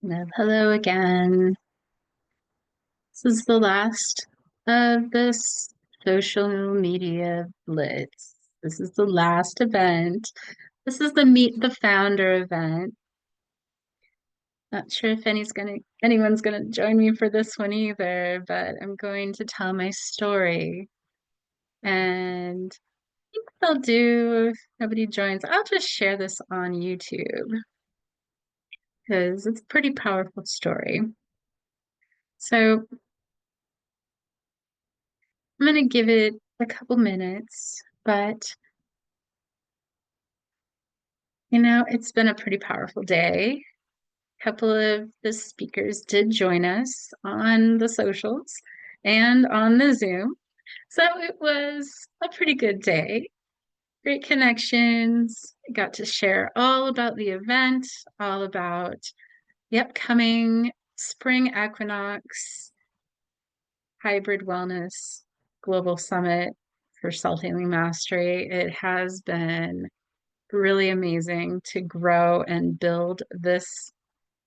Hello again. This is the last of this social media blitz. This is the last event. This is the Meet the Founder event. Not sure if anyone's gonna join me for this one either, but I'm going to tell my story. And I think what I'll do if nobody joins, I'll just share this on YouTube because it's a pretty powerful story. So I'm going to give it a couple minutes, but it's been a pretty powerful day. A couple of the speakers did join us on the socials and on the Zoom. So it was a pretty good day. Great connections. Got to share all about the event, all about the upcoming spring equinox hybrid wellness global summit for self-healing mastery. It has been really amazing to grow and build this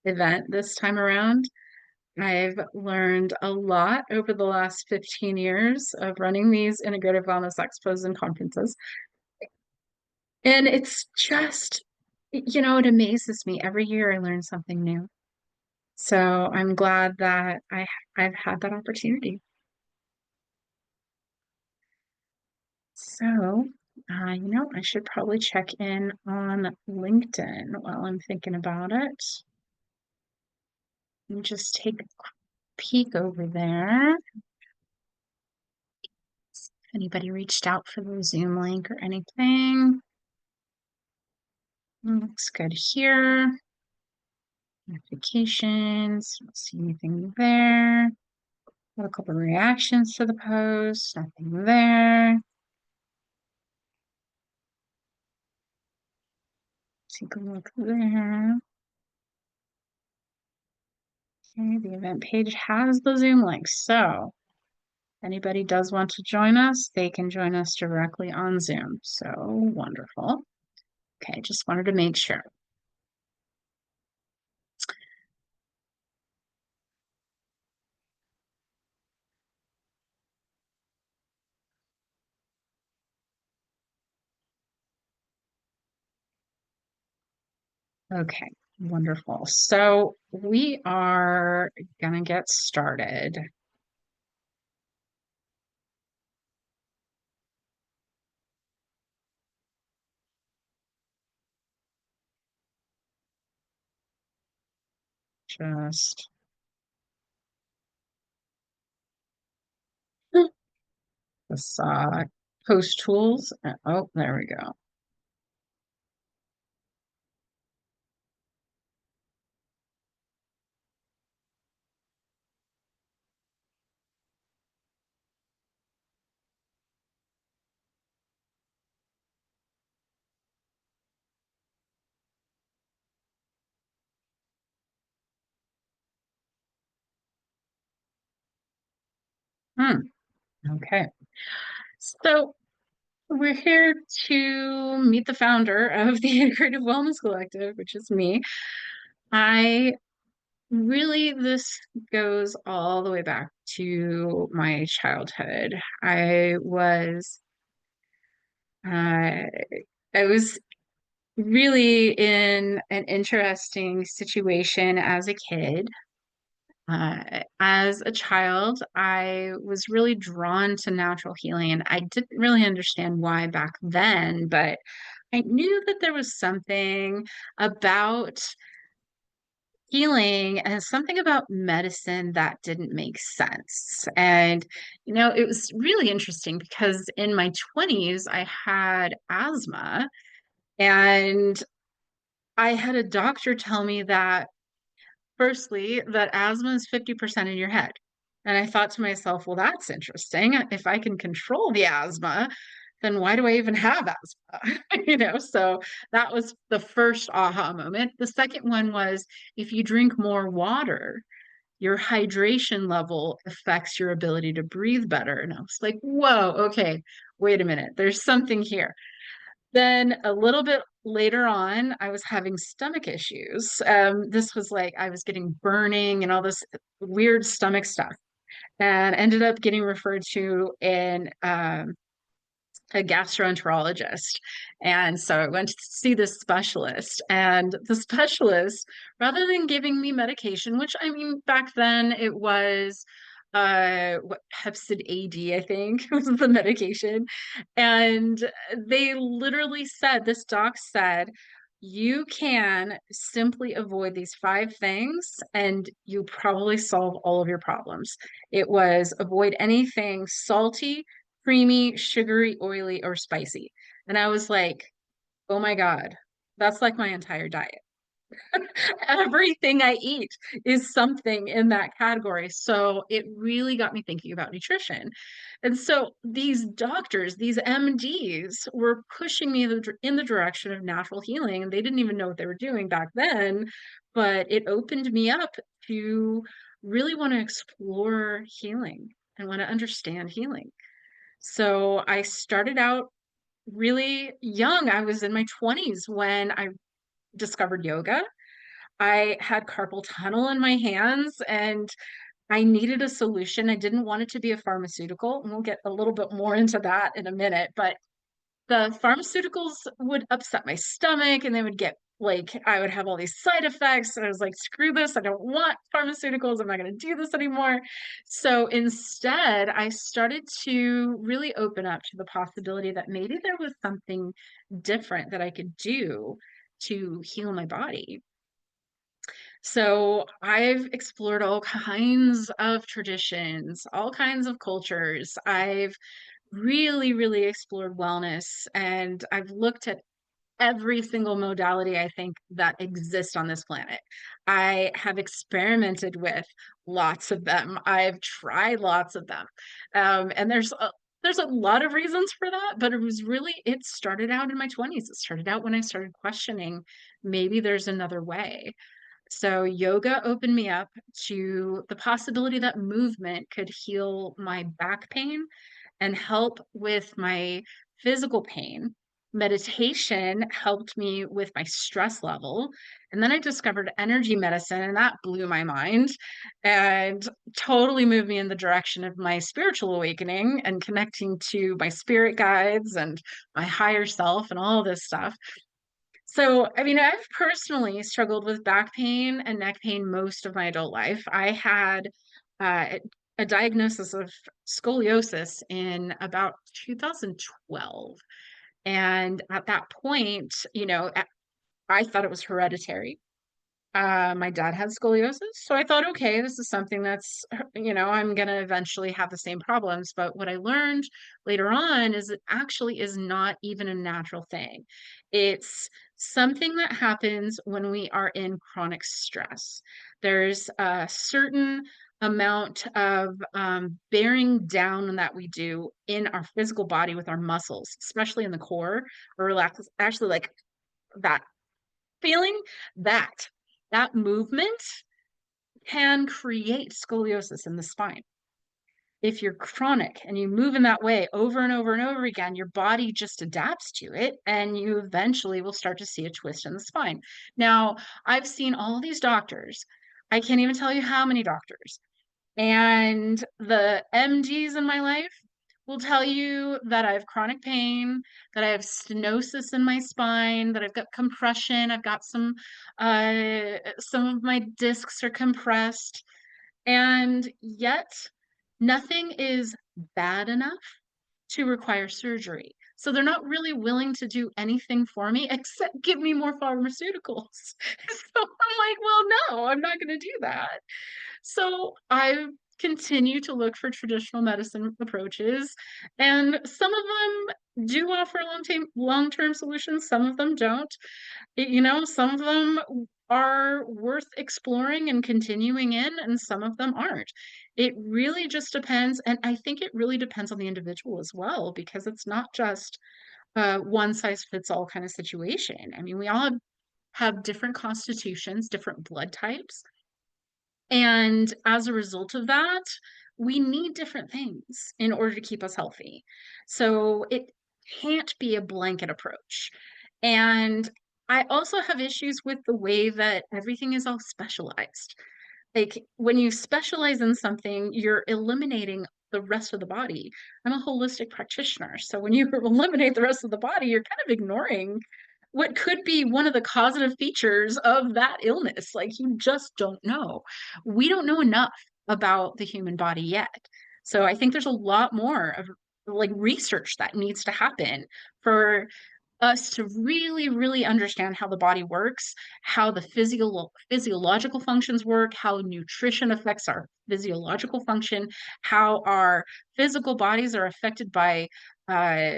event this time around. I've learned a lot over the last 15 years of running these integrative wellness expos and conferences. And it's just, it amazes me. Every year I learn something new. So I'm glad that I've had that opportunity. So, I should probably check in on LinkedIn while I'm thinking about it. And just take a peek over there. If anybody reached out for the Zoom link or anything. Looks good here. Notifications, don't see anything there. Got a couple of reactions to the post, nothing there. Take a look there. Okay, the event page has the Zoom link. So if anybody does want to join us, they can join us directly on Zoom. So wonderful. Okay, just wanted to make sure. Okay, wonderful. So we are gonna get started. Just this post tools. Oh, there we go. Okay. So we're here to meet the founder of the Integrative Wellness Collective, which is me. I really, this goes all the way back to my childhood. Uh, I was really in an interesting situation as a kid. As a child, I was really drawn to natural healing, and I didn't really understand why back then, but I knew that there was something about healing and something about medicine that didn't make sense. And, it was really interesting because in my 20s, I had asthma, and I had a doctor tell me that firstly, that asthma is 50% in your head. And I thought to myself, well, that's interesting. If I can control the asthma, then why do I even have asthma? So that was the first aha moment. The second one was if you drink more water, your hydration level affects your ability to breathe better. And I was like, whoa, okay, wait a minute. There's something here. Then a little bit later on, I was having stomach issues. This was like I was getting burning and all this weird stomach stuff, and ended up getting referred to a gastroenterologist. And so I went to see this specialist, and the specialist, rather than giving me medication, which I mean, back then it was what Hepsid AD, I think was the medication. And they literally said, this doc said, you can simply avoid these 5 things and you probably solve all of your problems. It was avoid anything salty, creamy, sugary, oily, or spicy. And I was like, oh my God, that's like my entire diet. Everything I eat is something in that category. So it really got me thinking about nutrition. And so these doctors, these MDs, were pushing me in the direction of natural healing. And they didn't even know what they were doing back then, but it opened me up to really want to explore healing and want to understand healing. So I started out really young. I was in my 20s when I discovered yoga. I had carpal tunnel in my hands and I needed a solution. I didn't want it to be a pharmaceutical. And we'll get a little bit more into that in a minute, but the pharmaceuticals would upset my stomach and they would get like, I would have all these side effects. And I was like, screw this. I don't want pharmaceuticals. I'm not going to do this anymore. So instead, I started to really open up to the possibility that maybe there was something different that I could do to heal my body. So I've explored all kinds of traditions, all kinds of cultures. I've really, really explored wellness, and I've looked at every single modality I think that exists on this planet. I have experimented with lots of them. I've tried lots of them. And there's a lot of reasons for that, but it started out in my 20s. It started out when I started questioning maybe there's another way. So yoga opened me up to the possibility that movement could heal my back pain and help with my physical pain. Meditation helped me with my stress level. And then I discovered energy medicine, and that blew my mind and totally moved me in the direction of my spiritual awakening and connecting to my spirit guides and my higher self and all this stuff. So, I mean, I've personally struggled with back pain and neck pain most of my adult life. I had uh, a diagnosis of scoliosis in about 2012. And at that point, I thought it was hereditary. My dad had scoliosis, so I thought, okay, this is something that's, I'm going to eventually have the same problems. But what I learned later on is it actually is not even a natural thing. It's something that happens when we are in chronic stress. There's a certain amount of bearing down that we do in our physical body with our muscles, especially in the core, or relax, actually like that feeling that that movement can create scoliosis in the spine. If you're chronic and you move in that way over and over and over again, your body just adapts to it and you eventually will start to see a twist in the spine. Now, I've seen all these doctors. I can't even tell you how many doctors. And the MDs in my life will tell you that I have chronic pain, that I have stenosis in my spine, that I've got compression, I've got some of my discs are compressed, and yet nothing is bad enough to require surgery. So they're not really willing to do anything for me except give me more pharmaceuticals. So I'm like, well, no, I'm not going to do that. So I continue to look for traditional medicine approaches, and some of them do offer long-term solutions, some of them don't. Some of them are worth exploring and continuing in, and some of them aren't. It really just depends, and I think it really depends on the individual as well, because it's not just a one size fits all kind of situation. I mean, we all have different constitutions, different blood types. And as a result of that, we need different things in order to keep us healthy. So can't be a blanket approach. And I also have issues with the way that everything is all specialized. Like when you specialize in something, you're eliminating the rest of the body. I'm a holistic practitioner. So when you eliminate the rest of the body, you're kind of ignoring what could be one of the causative features of that illness. Like you just don't know. We don't know enough about the human body yet. So I think there's a lot more of like research that needs to happen for us to really, really understand how the body works, how the physiological functions work, how nutrition affects our physiological function, how our physical bodies are affected by uh,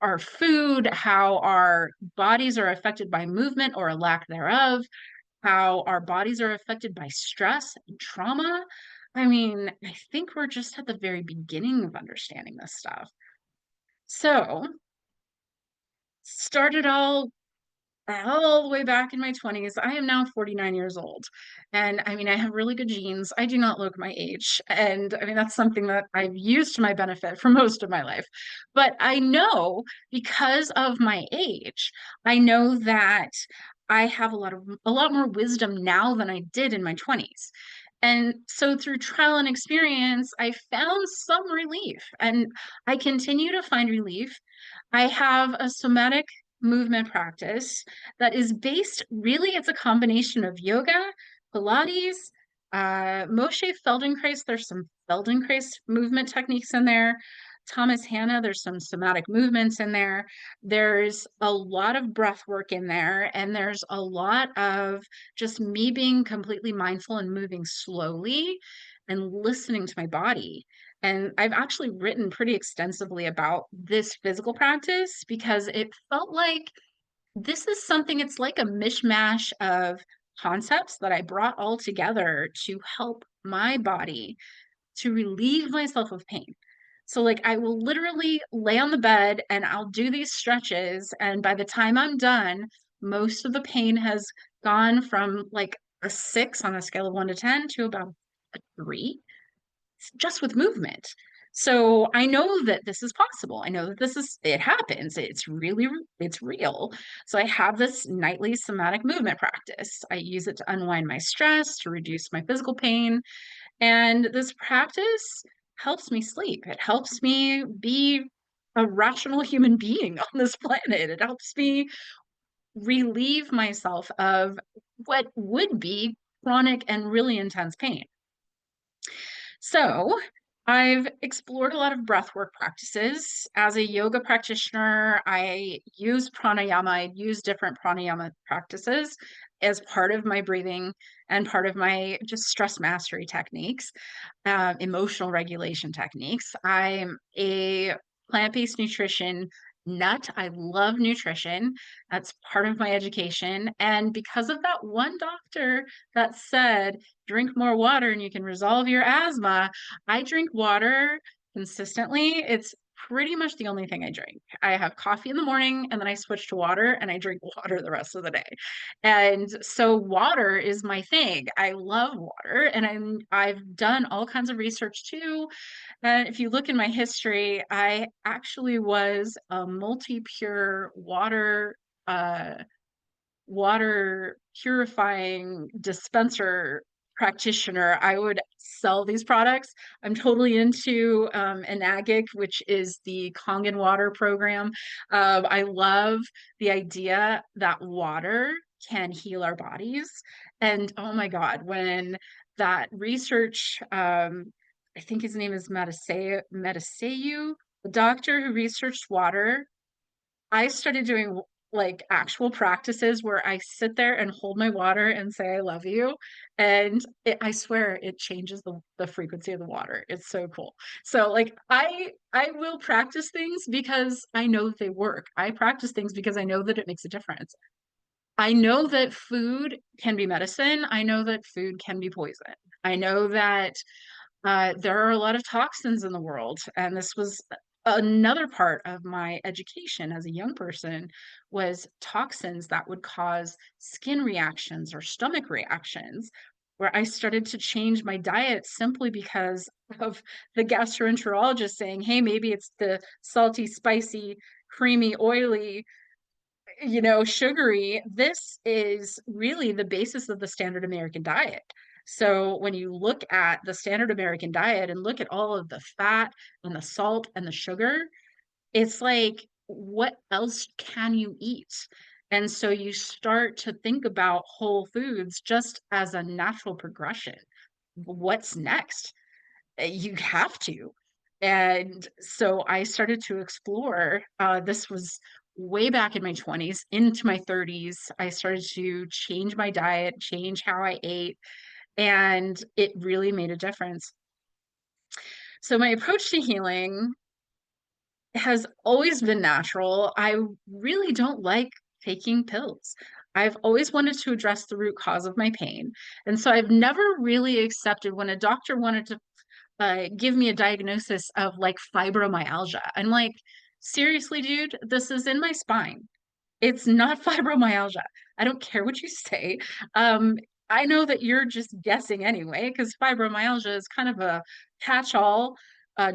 our food, how our bodies are affected by movement or a lack thereof, how our bodies are affected by stress and trauma. I mean, I think we're just at the very beginning of understanding this stuff. So, started all the way back in my 20s. I am now 49 years old. And I mean, I have really good genes. I do not look my age. And I mean, that's something that I've used to my benefit for most of my life. But I know because of my age, I know that I have a lot more wisdom now than I did in my 20s. And so through trial and experience, I found some relief and I continue to find relief. I have a somatic movement practice that is based really, it's a combination of yoga, Pilates, Moshe Feldenkrais. There's some Feldenkrais movement techniques in there. Thomas Hanna, there's some somatic movements in there. There's a lot of breath work in there, and there's a lot of just me being completely mindful and moving slowly and listening to my body. And I've actually written pretty extensively about this physical practice because it felt like this is something, it's like a mishmash of concepts that I brought all together to help my body to relieve myself of pain. So, like, I will literally lay on the bed and I'll do these stretches. And by the time I'm done, most of the pain has gone from like a 6 on a scale of 1 to 10 to about a 3 just with movement. So I know that this is possible. I know that it happens. It's real. So I have this nightly somatic movement practice. I use it to unwind my stress, to reduce my physical pain. And this practice helps me sleep. It helps me be a rational human being on this planet. It helps me relieve myself of what would be chronic and really intense pain. So I've explored a lot of breathwork practices. As a yoga practitioner, I use pranayama. I use different pranayama practices as part of my breathing and part of my just stress mastery techniques, emotional regulation techniques. I'm a plant-based nutrition nut. I love nutrition. That's part of my education. And because of that one doctor that said, drink more water and you can resolve your asthma, I drink water consistently. It's pretty much the only thing I drink. I have coffee in the morning and then I switch to water and I drink water the rest of the day. And so water is my thing. I love water and I've done all kinds of research too. And if you look in my history, I actually was a multi-pure uh, water purifying dispenser practitioner. I would sell these products. I'm totally into Enagic, which is the Kangen water program. I love the idea that water can heal our bodies. And oh my God, when that research, I think his name is Metaseyu, the doctor who researched water, I started doing like actual practices where I sit there and hold my water and say, I love you. And I swear it changes the frequency of the water. It's so cool. So like I will practice things because I know that they work. I practice things because I know that it makes a difference. I know that food can be medicine. I know that food can be poison. I know that there are a lot of toxins in the world, and this was another part of my education as a young person was toxins that would cause skin reactions or stomach reactions. where I started to change my diet simply because of the gastroenterologist saying, hey, maybe it's the salty, spicy, creamy, oily, sugary. This is really the basis of the standard American diet. So when you look at the standard American diet and look at all of the fat and the salt and the sugar, it's like, what else can you eat? And so you start to think about whole foods just as a natural progression. What's next? You have to. And so I started to explore. This was way back in my 20s, into my 30s. I started to change my diet, change how I ate, and it really made a difference. So my approach to healing has always been natural. I really don't like taking pills. I've always wanted to address the root cause of my pain. And so I've never really accepted when a doctor wanted to give me a diagnosis of like fibromyalgia. I'm like, seriously, dude, this is in my spine. It's not fibromyalgia. I don't care what you say. Um, I know that you're just guessing anyway, because fibromyalgia is kind of a catch-all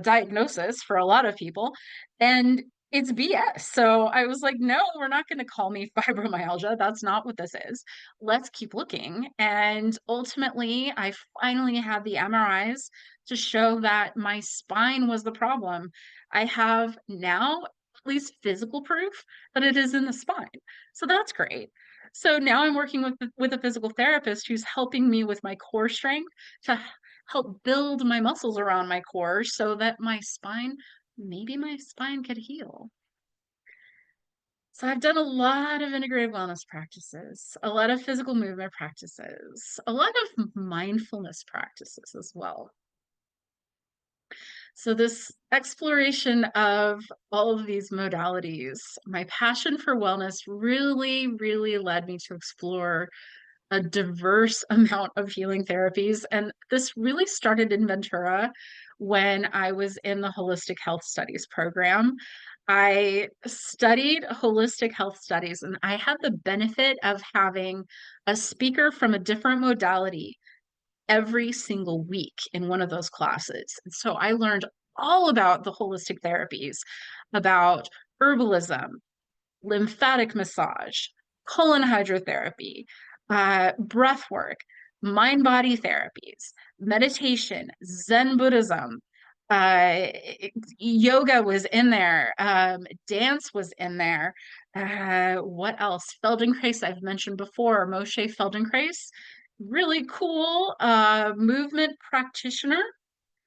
diagnosis for a lot of people, and it's BS. So I was like, no, we're not going to call me fibromyalgia. That's not what this is. Let's keep looking. And ultimately, I finally had the MRIs to show that my spine was the problem. I have now at least physical proof that it is in the spine. So that's great. So now I'm working with a physical therapist who's helping me with my core strength to help build my muscles around my core so that maybe my spine could heal. So I've done a lot of integrative wellness practices, a lot of physical movement practices, a lot of mindfulness practices as well. So this exploration of all of these modalities, my passion for wellness really, really led me to explore a diverse amount of healing therapies. And this really started in Ventura when I was in the holistic health studies program. I studied holistic health studies, and I had the benefit of having a speaker from a different modality every single week in one of those classes. And so I learned all about the holistic therapies, about herbalism, lymphatic massage, colon hydrotherapy, breath work, mind body therapies, meditation, Zen Buddhism. Uh, Yoga was in there, dance was in there. What else? Feldenkrais, I've mentioned before, Moshe Feldenkrais, really cool movement practitioner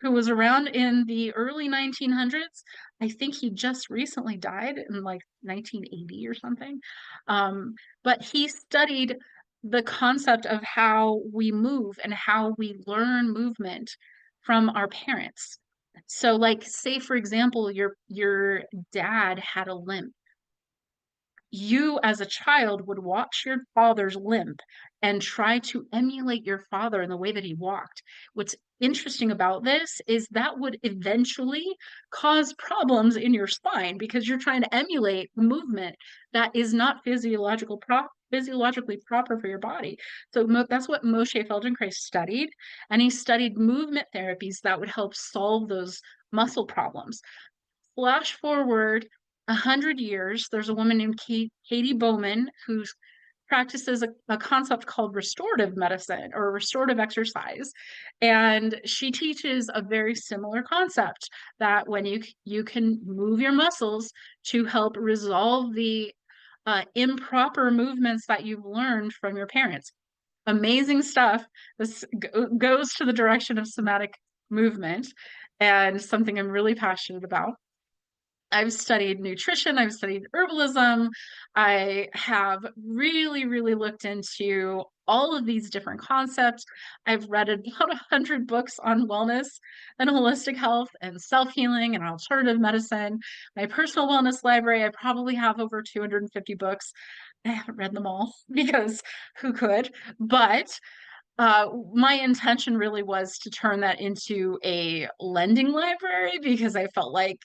who was around in the early 1900s. I think he just recently died in like 1980 or something. But he studied the concept of how we move and how we learn movement from our parents. So, like, say for example, your dad had a limp. You as a child would watch your father's limp and try to emulate your father in the way that he walked. What's interesting about this is that would eventually cause problems in your spine because you're trying to emulate movement that is not physiologically proper for your body. So that's what Moshe Feldenkrais studied, and he studied movement therapies that would help solve those muscle problems. Flash forward 100 years, there's a woman named Katie Bowman who practices a concept called restorative medicine or restorative exercise. And she teaches a very similar concept that when you can move your muscles to help resolve the improper movements that you've learned from your parents. Amazing stuff. This goes to the direction of somatic movement and something I'm really passionate about. I've studied nutrition, I've studied herbalism. I have really, really looked into all of these different concepts. I've read about 100 books on wellness and holistic health and self-healing and alternative medicine. My personal wellness library, I probably have over 250 books. I haven't read them all because who could? But my intention really was to turn that into a lending library because I felt like,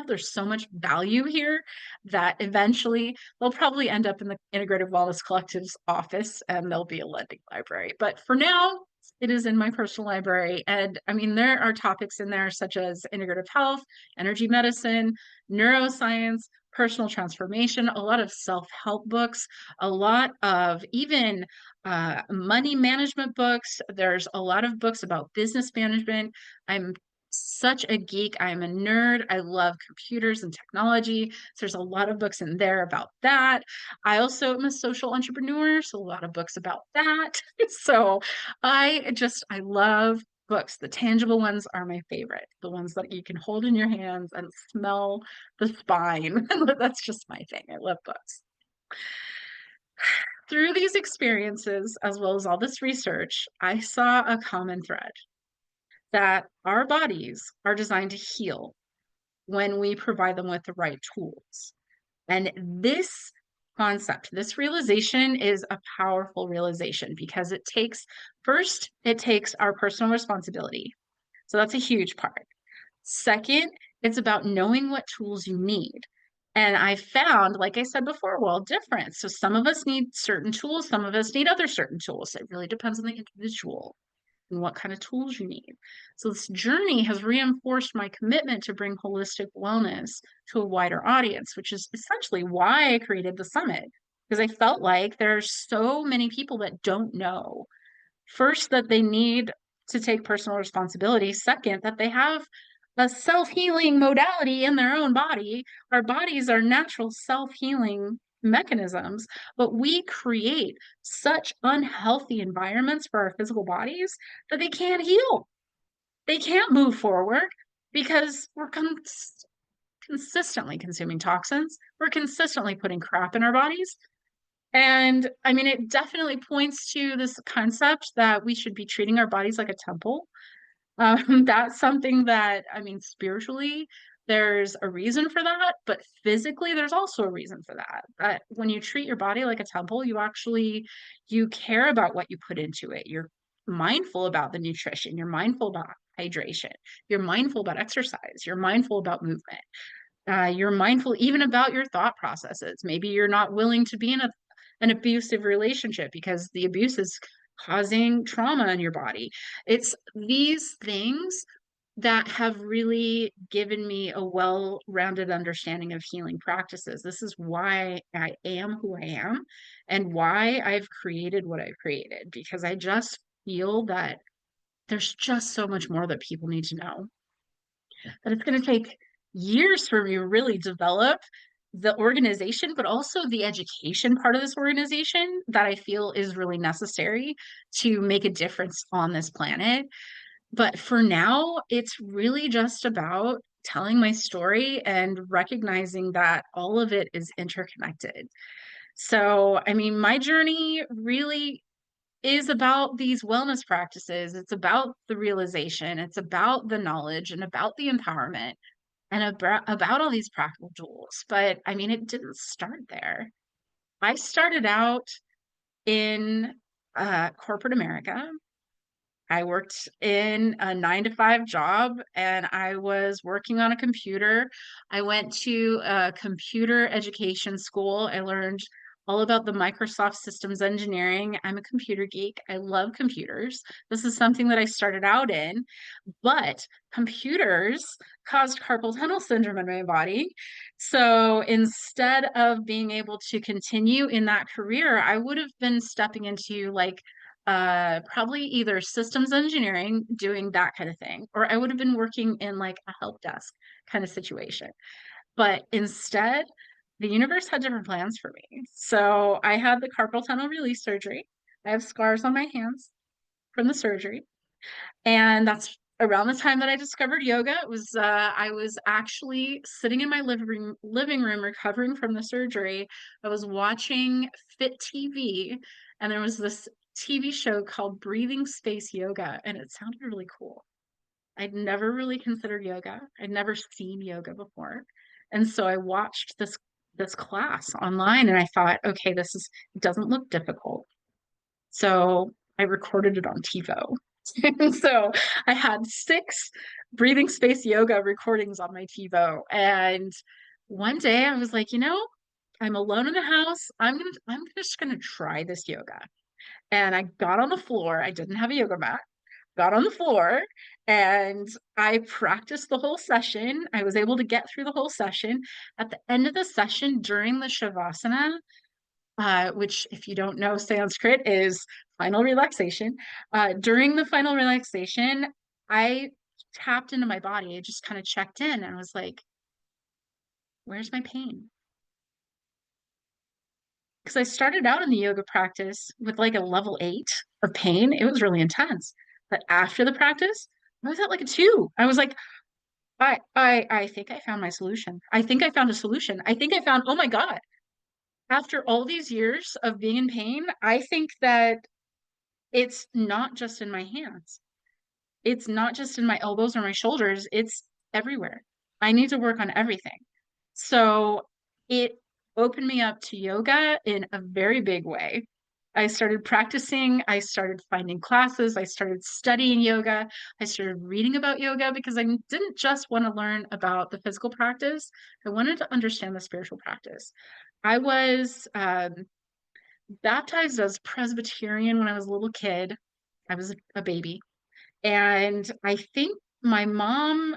there's so much value here that eventually they'll probably end up in the Integrative Wellness Collective's office and there'll be a lending library. But for now, It is in my personal library. And I mean, there are topics in there such as integrative health, energy medicine, neuroscience, personal transformation, a lot of self-help books, a lot of even money management books. There's a lot of books about business management. I'm such a geek. I'm a nerd. I love computers and technology. So there's a lot of books in there about that. I also am a social entrepreneur, so a lot of books about that. So I love books. The tangible ones are my favorite. The ones that you can hold in your hands and smell the spine. That's just my thing. I love books. Through these experiences, as well as all this research, I saw a common thread that our bodies are designed to heal when we provide them with the right tools. And this concept, this realization is a powerful realization because it takes our personal responsibility. So that's a huge part. Second, it's about knowing what tools you need. And I found, like I said before, we're all different. So some of us need certain tools, some of us need other certain tools. It really depends on the individual and what kind of tools you need. So this journey has reinforced my commitment to bring holistic wellness to a wider audience, which is essentially why I created the summit, because I felt like there's so many people that don't know. First, that they need to take personal responsibility. Second, that they have a self-healing modality in their own body. Our bodies are natural self-healing mechanisms, but we create such unhealthy environments for our physical bodies that they can't heal. They can't move forward because we're consistently consuming toxins. We're consistently putting crap in our bodies. And I mean, it definitely points to this concept that we should be treating our bodies like a temple. That's something that, I mean, spiritually, there's a reason for that, but physically, there's also a reason for that. That when you treat your body like a temple, you care about what you put into it. You're mindful about the nutrition. You're mindful about hydration. You're mindful about exercise. You're mindful about movement. You're mindful even about your thought processes. Maybe you're not willing to be in an abusive relationship because the abuse is causing trauma in your body. It's these things that have really given me a well-rounded understanding of healing practices. This is why I am who I am and why I've created what I've created, because I just feel that there's just so much more that people need to know. That it's going to take years for me to really develop the organization, but also the education part of this organization that I feel is really necessary to make a difference on this planet. But for now, it's really just about telling my story and recognizing that all of it is interconnected. So, I mean, my journey really is about these wellness practices. It's about the realization, it's about the knowledge and about the empowerment and about all these practical tools. But I mean, it didn't start there. I started out in corporate America. I worked in a 9 to 5 job and I was working on a computer. I went to a computer education school. I learned all about the Microsoft systems engineering. I'm a computer geek. I love computers. This is something that I started out in, but computers caused carpal tunnel syndrome in my body. So instead of being able to continue in that career, I would have been stepping into like probably either systems engineering, doing that kind of thing, or I would have been working in like a help desk kind of situation. But instead, the universe had different plans for me. So I had the carpal tunnel release surgery. I have scars on my hands from the surgery. And that's around the time that I discovered yoga. It was I was actually sitting in my living room recovering from the surgery. I was watching Fit TV, and there was this TV show called Breathing Space Yoga, and it sounded really cool. I'd never really considered yoga. I'd never seen yoga before. And so I watched this class online and I thought, okay, it doesn't look difficult. So I recorded it on TiVo. And so I had 6 breathing space yoga recordings on my TiVo. And one day I was like, I'm alone in the house. I'm just gonna try this yoga. and I got on the floor. I didn't have a yoga mat. Got on the floor and I practiced the whole session. I was able to get through the whole session. At the end of the session, during the Shavasana, which, if you don't know Sanskrit, is final relaxation. During the final relaxation, I tapped into my body. I just kind of checked in and I was like, where's my pain? Because I started out in the yoga practice with like a level 8 of pain. It was really intense. But after the practice, I was at like a 2. I was like, I think I found my solution. I think I found a solution. I think I found, oh my God, after all these years of being in pain, I think that it's not just in my hands. It's not just in my elbows or my shoulders. It's everywhere. I need to work on everything. So it opened me up to yoga in a very big way. I started practicing, I started finding classes, I started studying yoga, I started reading about yoga because I didn't just want to learn about the physical practice, I wanted to understand the spiritual practice. I was baptized as Presbyterian when I was a little kid. I was a baby. And I think my mom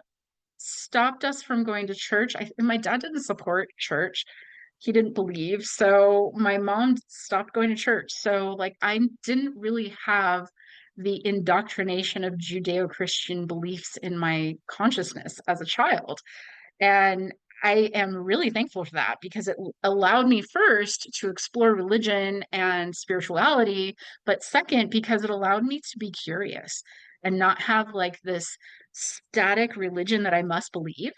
stopped us from going to church. And my dad didn't support church. He didn't believe. So my mom stopped going to church. So like I didn't really have the indoctrination of Judeo-Christian beliefs in my consciousness as a child. And I am really thankful for that because it allowed me first to explore religion and spirituality, but second, because it allowed me to be curious and not have like this static religion that I must believe.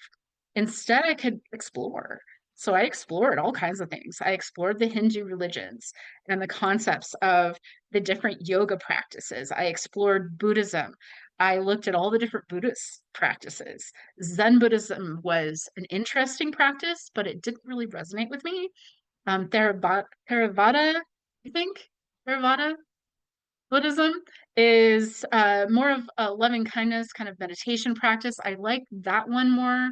Instead, I could explore. So I explored all kinds of things. I explored the Hindu religions and the concepts of the different yoga practices. I explored Buddhism. I looked at all the different Buddhist practices. Zen Buddhism was an interesting practice, but it didn't really resonate with me. Theravada, I think, Theravada Buddhism is more of a loving kindness kind of meditation practice. I like that one more.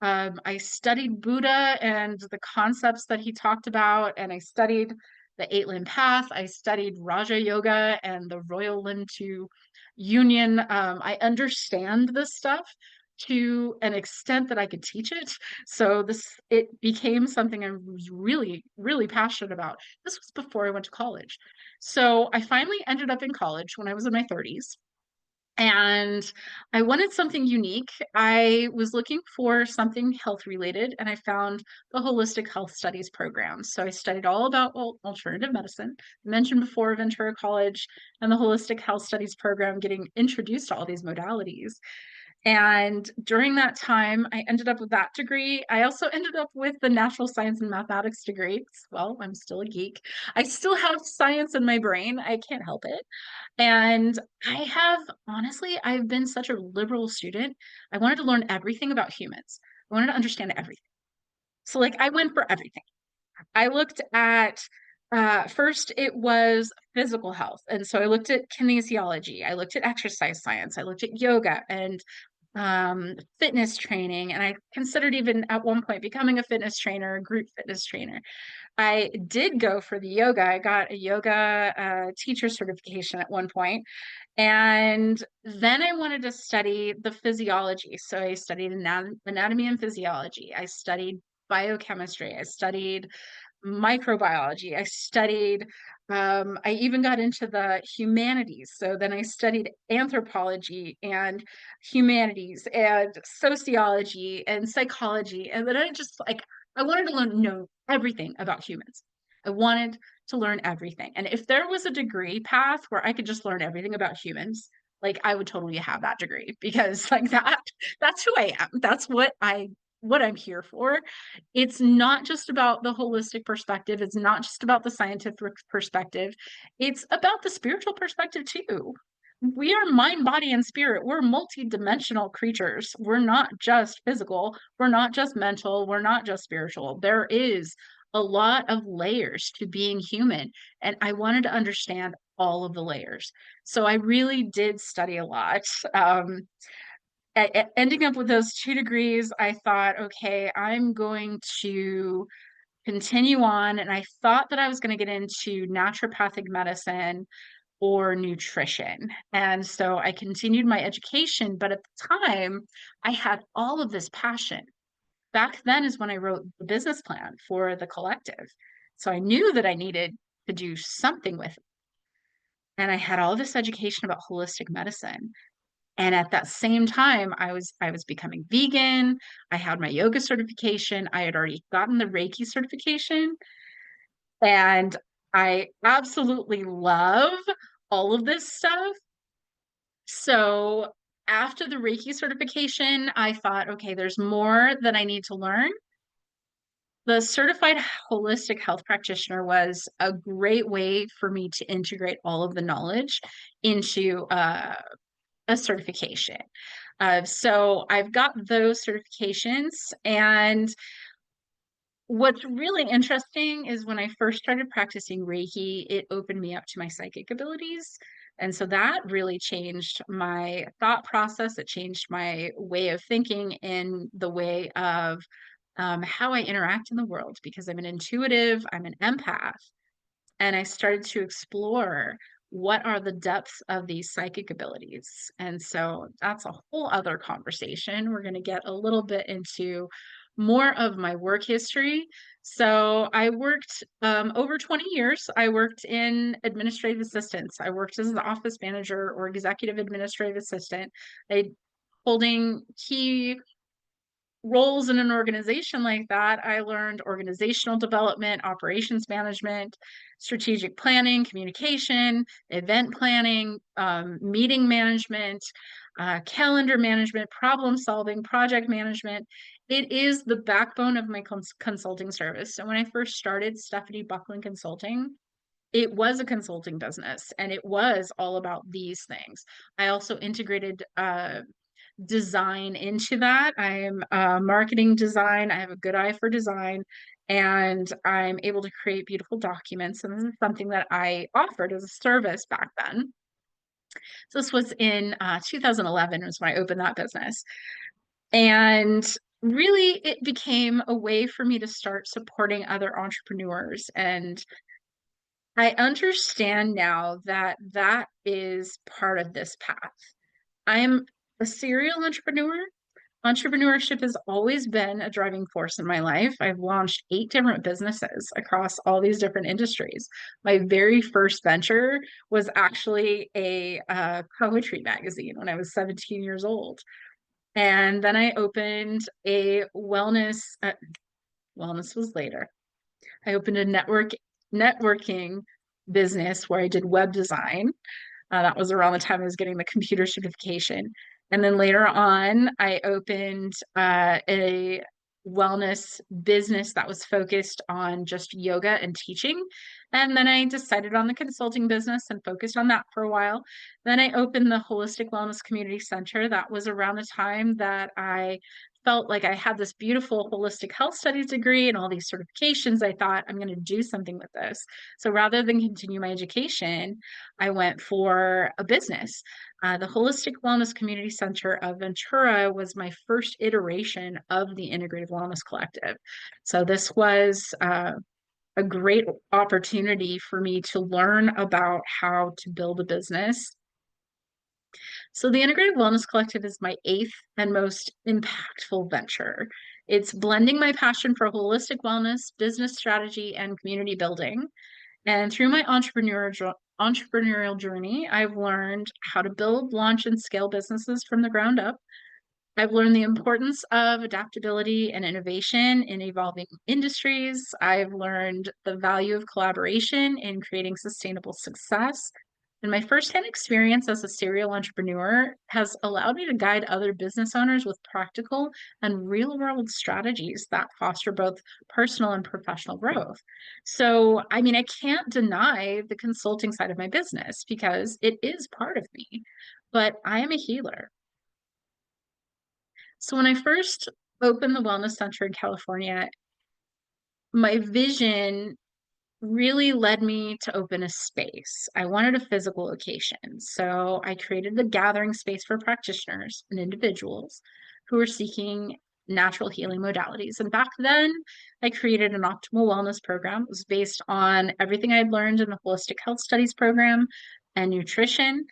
I studied Buddha and the concepts that he talked about, and I studied the Eight Limb Path. I studied Raja Yoga and the Royal Lintu Union. I understand this stuff to an extent that I could teach it. So it became something I was really, really passionate about. This was before I went to college. So I finally ended up in college when I was in my 30s. And I wanted something unique. I was looking for something health related, and I found the Holistic Health Studies program. So I studied all about alternative medicine. I mentioned before Ventura College and the Holistic Health Studies program getting introduced to all these modalities. And during that time, I ended up with that degree. I also ended up with the natural science and mathematics degree. Well, I'm still a geek. I still have science in my brain. I can't help it. And honestly, I've been such a liberal student. I wanted to learn everything about humans. I wanted to understand everything. So, like, I went for everything. I looked at, first, it was physical health. And so I looked at kinesiology, I looked at exercise science, I looked at yoga and fitness training. And I considered even at one point becoming a fitness trainer, a group fitness trainer. I did go for the yoga. I got a yoga teacher certification at one point. And then I wanted to study the physiology. So I studied anatomy and physiology. I studied biochemistry. I studied microbiology. I even got into the humanities. So then I studied anthropology and humanities and sociology and psychology. And then I wanted to know everything about humans. I wanted to learn everything. And if there was a degree path where I could just learn everything about humans, like I would totally have that degree because like that's who I am. That's what I'm here for. It's not just about the holistic perspective. It's not just about the scientific perspective. It's about the spiritual perspective too. We are mind, body, and spirit. We're multi-dimensional creatures. We're not just physical. We're not just mental. We're not just spiritual. There is a lot of layers to being human. And I wanted to understand all of the layers. So I really did study a lot. Ending up with those 2 degrees, I thought, okay, I'm going to continue on. And I thought that I was going to get into naturopathic medicine, or nutrition. And so I continued my education, but at the time, I had all of this passion. Back then is when I wrote the business plan for the collective. So I knew that I needed to do something with it. And I had all this education about holistic medicine. And at that same time, I was becoming vegan. I had my yoga certification. I had already gotten the Reiki certification. And I absolutely love all of this stuff. So after the Reiki certification, I thought, okay, there's more that I need to learn. The certified holistic health practitioner was a great way for me to integrate all of the knowledge into a certification. So I've got those certifications. And what's really interesting is when I first started practicing Reiki, it opened me up to my psychic abilities. And so that really changed my thought process. It changed my way of thinking in the way of how I interact in the world, because I'm an intuitive, I'm an empath. And I started to explore what are the depths of these psychic abilities. And so that's a whole other conversation. We're going to get a little bit into more of my work history. So I worked over 20 years. I worked in administrative assistance. I worked as an office manager or executive administrative assistant. I holding key roles in an organization like that. I learned organizational development, operations management, strategic planning, communication, event planning, meeting management, calendar management, problem solving, project management. It is the backbone of my consulting service. So when I first started Stephanie Bucklin Consulting, it was a consulting business and it was all about these things. I also integrated design into that. I'm marketing design. I have a good eye for design, and I'm able to create beautiful documents. And this is something that I offered as a service back then. So this was in 2011 was when I opened that business. And really, it became a way for me to start supporting other entrepreneurs. And I understand now that that is part of this path. I'm a serial entrepreneur. Entrepreneurship has always been a driving force in my life. I've launched 8 different businesses across all these different industries. My very first venture was actually a poetry magazine when I was 17 years old. And then I opened a wellness was later. I opened a networking business where I did web design. That was around the time I was getting the computer certification. And then later on, I opened a wellness business that was focused on just yoga and teaching. And then I decided on the consulting business and focused on that for a while. Then I opened the Holistic Wellness Community Center. That was around the time that I felt like I had this beautiful holistic health studies degree and all these certifications. I thought, I'm going to do something with this. So rather than continue my education, I went for a business. The Holistic Wellness Community Center of Ventura was my first iteration of the Integrative Wellness Collective. So this was a great opportunity for me to learn about how to build a business. So the Integrative Wellness Collective is my 8th and most impactful venture. It's blending my passion for holistic wellness, business strategy, and community building. And through my entrepreneurial journey, I've learned how to build, launch, and scale businesses from the ground up. I've learned the importance of adaptability and innovation in evolving industries. I've learned the value of collaboration in creating sustainable success. And my firsthand experience as a serial entrepreneur has allowed me to guide other business owners with practical and real world strategies that foster both personal and professional growth. So, I mean, I can't deny the consulting side of my business because it is part of me, but I am a healer. So when I first opened the Wellness Center in California, my vision really led me to open a space. I wanted a physical location. So I created the gathering space for practitioners and individuals who were seeking natural healing modalities. And back then, I created an optimal wellness program. It was based on everything I'd learned in the holistic health studies program, and nutrition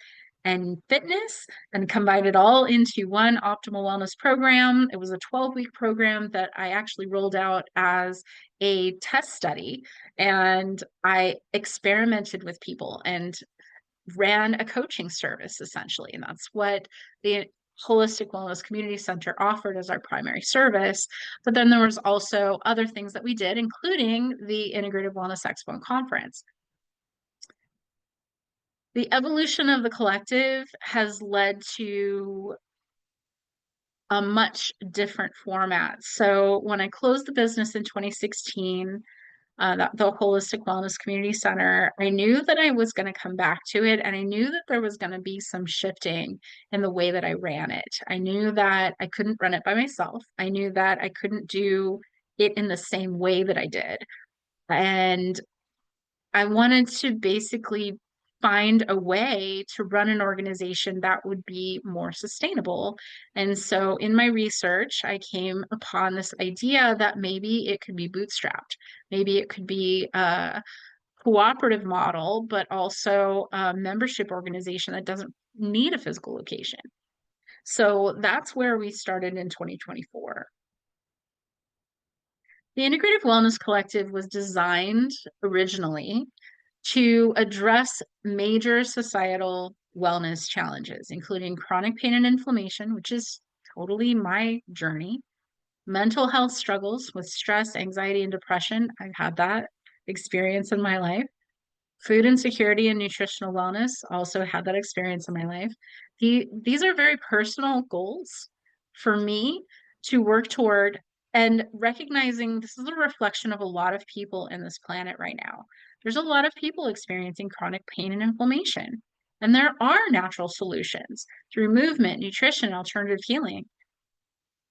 and fitness and combined it all into one optimal wellness program. It was a 12-week program that I actually rolled out as a test study, and I experimented with people and ran a coaching service essentially. And that's what the Holistic Wellness Community Center offered as our primary service. But then there was also other things that we did, including the Integrative Wellness Expo and Conference. The evolution of the collective has led to a much different format. So when I closed the business in 2016, the Holistic Wellness Community Center, I knew that I was going to come back to it, and I knew that there was going to be some shifting in the way that I ran it. I knew that I couldn't run it by myself. I knew that I couldn't do it in the same way that I did. And I wanted to basically find a way to run an organization that would be more sustainable. And so in my research, I came upon this idea that maybe it could be bootstrapped. Maybe it could be a cooperative model, but also a membership organization that doesn't need a physical location. So that's where we started in 2024. The Integrative Wellness Collective was designed originally to address major societal wellness challenges, including chronic pain and inflammation, which is totally my journey, mental health struggles with stress, anxiety, and depression. I've had that experience in my life. Food insecurity and nutritional wellness, also had that experience in my life. These are very personal goals for me to work toward, and recognizing this is a reflection of a lot of people in this planet right now. There's a lot of people experiencing chronic pain and inflammation, and there are natural solutions through movement, nutrition, alternative healing.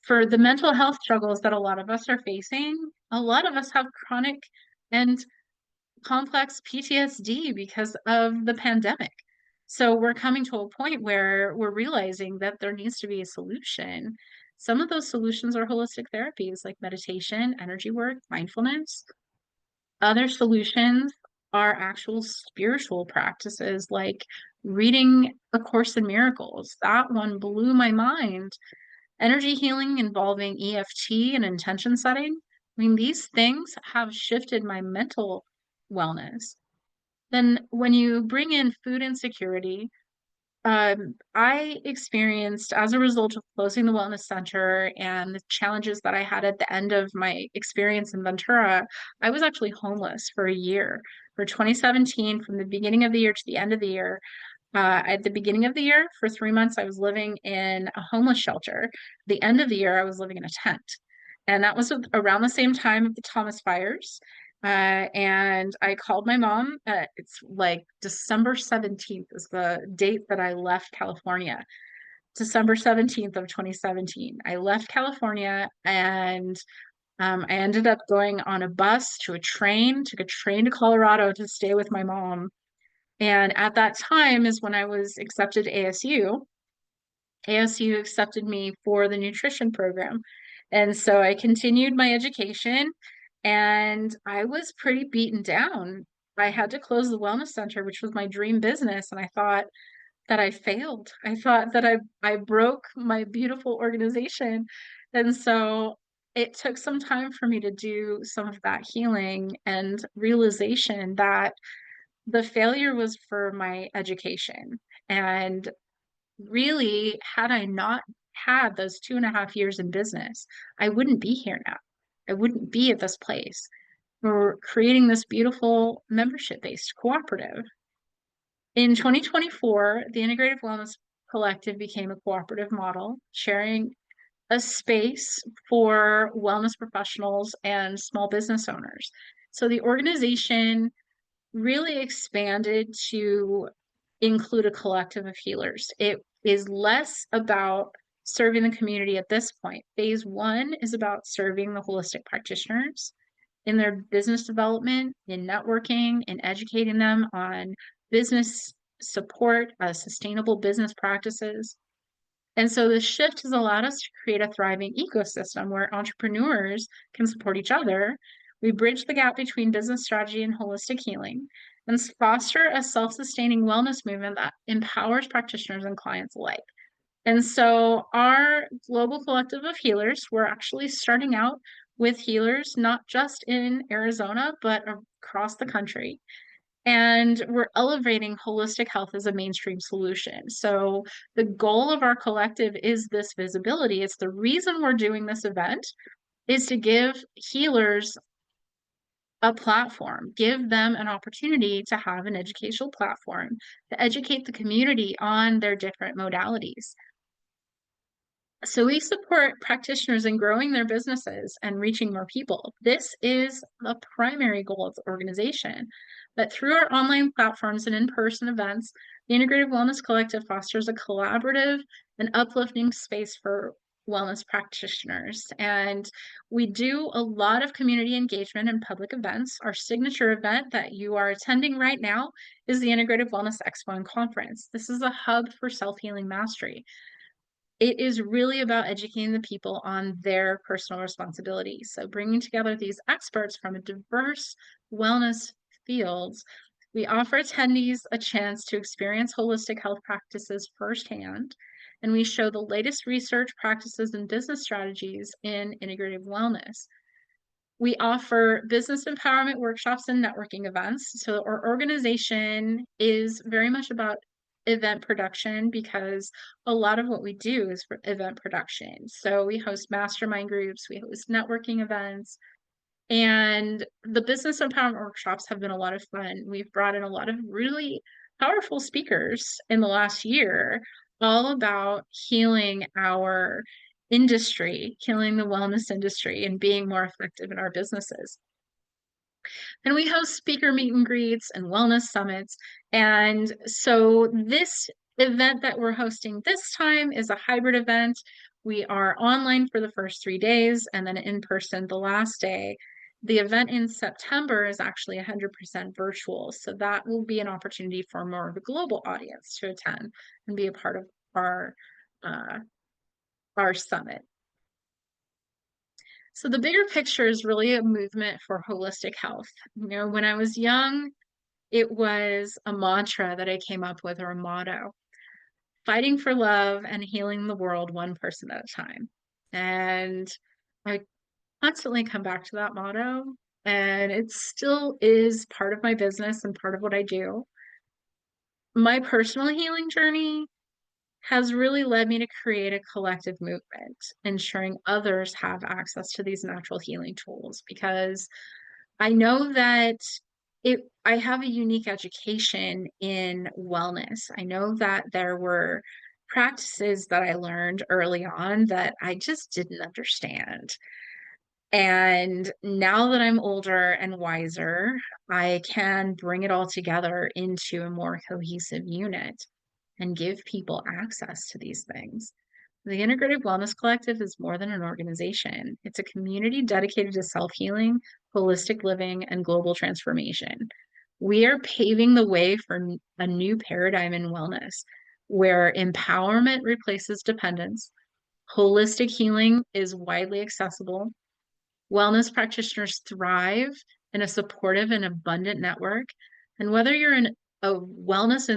For the mental health struggles that a lot of us are facing, a lot of us have chronic and complex PTSD because of the pandemic. So we're coming to a point where we're realizing that there needs to be a solution. Some of those solutions are holistic therapies like meditation, energy work, mindfulness. Other solutions are actual spiritual practices like reading A Course in Miracles. That one blew my mind. Energy healing involving EFT and intention setting. I mean, these things have shifted my mental wellness. Then when you bring in food insecurity, I experienced, as a result of closing the wellness center and the challenges that I had at the end of my experience in Ventura, I was actually homeless for a year. For 2017, from the beginning of the year to the end of the year, at the beginning of the year, for 3 months, I was living in a homeless shelter. The end of the year, I was living in a tent. And that was around the same time of the Thomas fires. And I called my mom. It's like December 17th is the date that I left California. December 17th of 2017. I left California, and I ended up going on a bus to a train, took a train to Colorado to stay with my mom. And at that time is when I was accepted to ASU. ASU accepted me for the nutrition program. And so I continued my education, and I was pretty beaten down. I had to close the wellness center, which was my dream business. And I thought that I failed. I thought that I broke my beautiful organization. And so it took some time for me to do some of that healing and realization that the failure was for my education. And really, had I not had those 2.5 years in business, I wouldn't be here now. I wouldn't be at this place. We're creating this beautiful membership-based cooperative. In 2024, the Integrative Wellness Collective became a cooperative model, sharing a space for wellness professionals and small business owners. So the organization really expanded to include a collective of healers. It is less about serving the community at this point. Phase one is about serving the holistic practitioners in their business development, in networking, in educating them on business support, sustainable business practices. And so the shift has allowed us to create a thriving ecosystem where entrepreneurs can support each other. We bridge the gap between business strategy and holistic healing. and foster a self-sustaining wellness movement that empowers practitioners and clients alike. And so our global collective of healers, we're actually starting out with healers, not just in Arizona, but across the country. And we're elevating holistic health as a mainstream solution. So the goal of our collective is this visibility. It's the reason we're doing this event is to give healers a platform, give them an opportunity to have an educational platform to educate the community on their different modalities. So we support practitioners in growing their businesses and reaching more people. This is the primary goal of the organization. But through our online platforms and in-person events, the Integrative Wellness Collective fosters a collaborative and uplifting space for wellness practitioners. And we do a lot of community engagement and public events. Our signature event that you are attending right now is the Integrative Wellness Expo and Conference. This is a hub for self-healing mastery. It is really about educating the people on their personal responsibilities. So bringing together these experts from a diverse wellness fields, we offer attendees a chance to experience holistic health practices firsthand, and we show the latest research, practices, and business strategies in integrative wellness. We offer business empowerment workshops and networking events. So our organization is very much about event production because a lot of what we do is for event production. So we host mastermind groups, we host networking events, and the business empowerment workshops have been a lot of fun. We've brought in a lot of really powerful speakers in the last year, all about healing our industry, healing the wellness industry, and being more effective in our businesses. And we host speaker meet and greets and wellness summits. And so this event that we're hosting this time is a hybrid event. We are online for the first 3 days and then in person the last day. The event in September is actually 100% virtual. So that will be an opportunity for more of a global audience to attend and be a part of our summit. So the bigger picture is really a movement for holistic health. You know, when I was young, it was a mantra that I came up with, or a motto: fighting for love and healing the world one person at a time. And I constantly come back to that motto, and it still is part of my business and part of what I do. My personal healing journey has really led me to create a collective movement, ensuring others have access to these natural healing tools, because I know that I have a unique education in wellness. I know that there were practices that I learned early on that I just didn't understand. And now that I'm older and wiser, I can bring it all together into a more cohesive unit and give people access to these things. The Integrative Wellness Collective is more than an organization. It's a community dedicated to self-healing, holistic living, and global transformation. We are paving the way for a new paradigm in wellness where empowerment replaces dependence, holistic healing is widely accessible, wellness practitioners thrive in a supportive and abundant network, and whether you're a wellness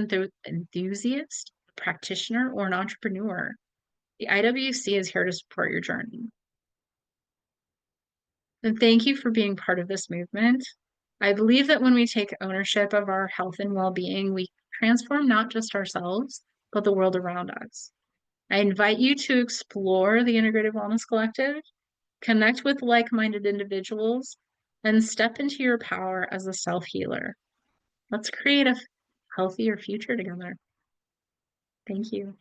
enthusiast, practitioner, or an entrepreneur, the IWC is here to support your journey. And thank you for being part of this movement. I believe that when we take ownership of our health and well-being, we transform not just ourselves, but the world around us. I invite you to explore the Integrative Wellness Collective, connect with like-minded individuals, and step into your power as a self-healer. Let's create a healthier future together. Thank you.